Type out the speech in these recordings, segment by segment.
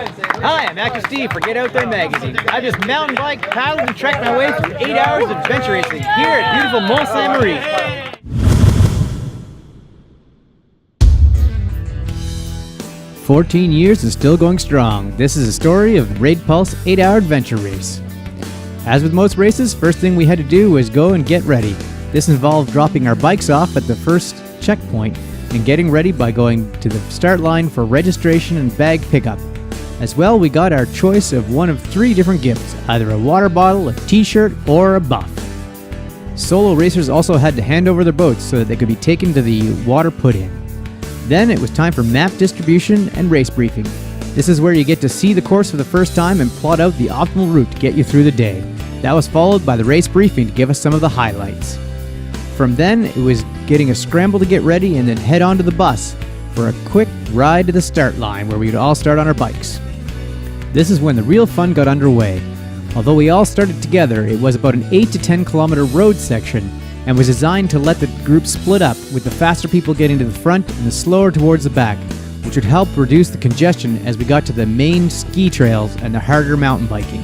Hi, I'm ActiveSteve for Get Out There magazine. I've just mountain biked, paddled, and trekked my way through 8 hours of adventure racing here at beautiful Mont Ste. 14 years and still going strong. This is a story of Raid Pulse 8-hour adventure race. As with most races, first thing we had to do was go and get ready. This involved dropping our bikes off at the first checkpoint and getting ready by going to the start line for registration and bag pickup. As well, we got our choice of one of 3 different gifts, either a water bottle, a t-shirt, or a buff. Solo racers also had to hand over their boats so that they could be taken to the water put-in. Then it was time for map distribution and race briefing. This is where you get to see the course for the first time and plot out the optimal route to get you through the day. That was followed by the race briefing to give us some of the highlights. From then, it was getting a scramble to get ready and then head on to the bus for a quick ride to the start line where we would all start on our bikes. This is when the real fun got underway. Although we all started together, it was about an 8 to 10 kilometer road section and was designed to let the group split up, with the faster people getting to the front and the slower towards the back, which would help reduce the congestion as we got to the main ski trails and the harder mountain biking.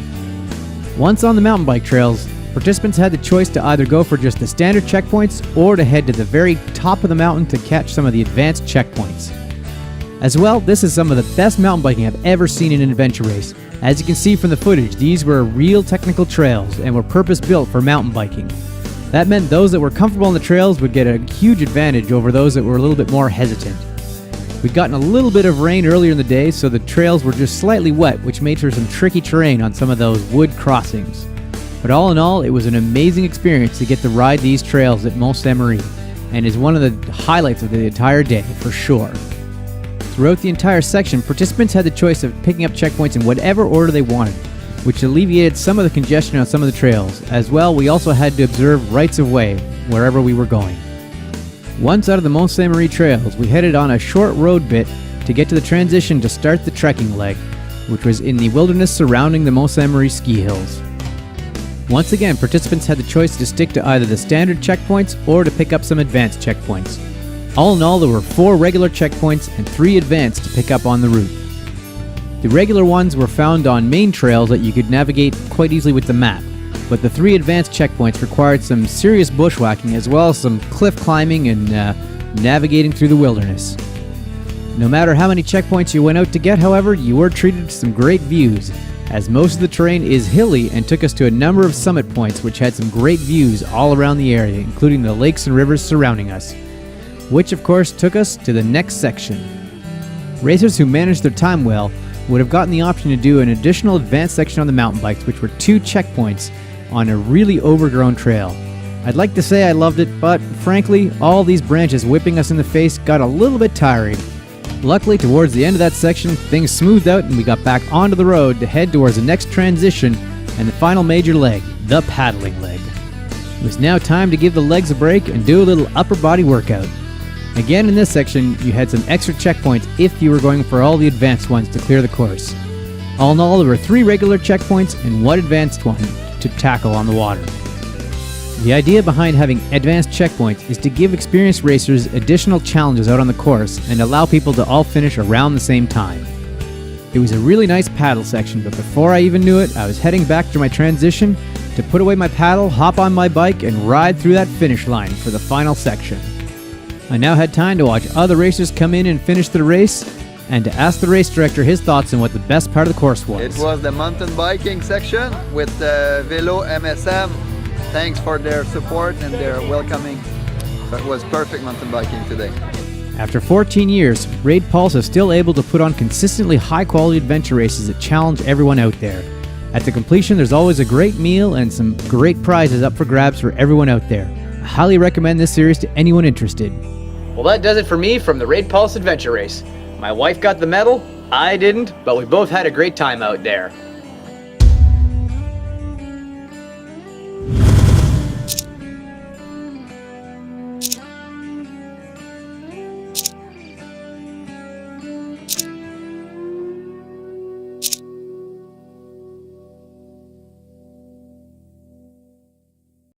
Once on the mountain bike trails, participants had the choice to either go for just the standard checkpoints or to head to the very top of the mountain to catch some of the advanced checkpoints. As well, this is some of the best mountain biking I've ever seen in an adventure race. As you can see from the footage, these were real technical trails and were purpose-built for mountain biking. That meant those that were comfortable on the trails would get a huge advantage over those that were a little bit more hesitant. We'd gotten a little bit of rain earlier in the day, so the trails were just slightly wet, which made for some tricky terrain on some of those wood crossings. But all in all, it was an amazing experience to get to ride these trails at Mont Ste, and is one of the highlights of the entire day, for sure. Throughout the entire section, participants had the choice of picking up checkpoints in whatever order they wanted, which alleviated some of the congestion on some of the trails. As well, we also had to observe rights of way wherever we were going. Once out of the Mont Ste trails, we headed on a short road bit to get to the transition to start the trekking leg, which was in the wilderness surrounding the Mont Ste ski hills. Once again, participants had the choice to stick to either the standard checkpoints or to pick up some advanced checkpoints. All in all, there were 4 regular checkpoints and 3 advanced to pick up on the route. The regular ones were found on main trails that you could navigate quite easily with the map, but the 3 advanced checkpoints required some serious bushwhacking as well as some cliff climbing and navigating through the wilderness. No matter how many checkpoints you went out to get, however, you were treated to some great views, as most of the terrain is hilly and took us to a number of summit points which had some great views all around the area, including the lakes and rivers surrounding us, which of course took us to the next section. Racers who managed their time well would have gotten the option to do an additional advanced section on the mountain bikes, which were 2 checkpoints on a really overgrown trail. I'd like to say I loved it, but frankly, all these branches whipping us in the face got a little bit tiring. Luckily, towards the end of that section, things smoothed out and we got back onto the road to head towards the next transition and the final major leg, the paddling leg. It was now time to give the legs a break and do a little upper body workout. Again, in this section, you had some extra checkpoints if you were going for all the advanced ones to clear the course. All in all, there were 3 regular checkpoints and 1 advanced one to tackle on the water. The idea behind having advanced checkpoints is to give experienced racers additional challenges out on the course and allow people to all finish around the same time. It was a really nice paddle section, but before I even knew it, I was heading back to my transition to put away my paddle, hop on my bike, and ride through that finish line for the final section. I now had time to watch other racers come in and finish the race, and to ask the race director his thoughts on what the best part of the course was. It was the mountain biking section with Velo MSM. Thanks for their support and their welcoming. So it was perfect mountain biking today. After 14 years, Raid Pulse is still able to put on consistently high-quality adventure races that challenge everyone out there. At the completion, there's always a great meal and some great prizes up for grabs for everyone out there. I highly recommend this series to anyone interested. Well, that does it for me from the Raid Pulse Adventure Race. My wife got the medal, I didn't, but we both had a great time out there.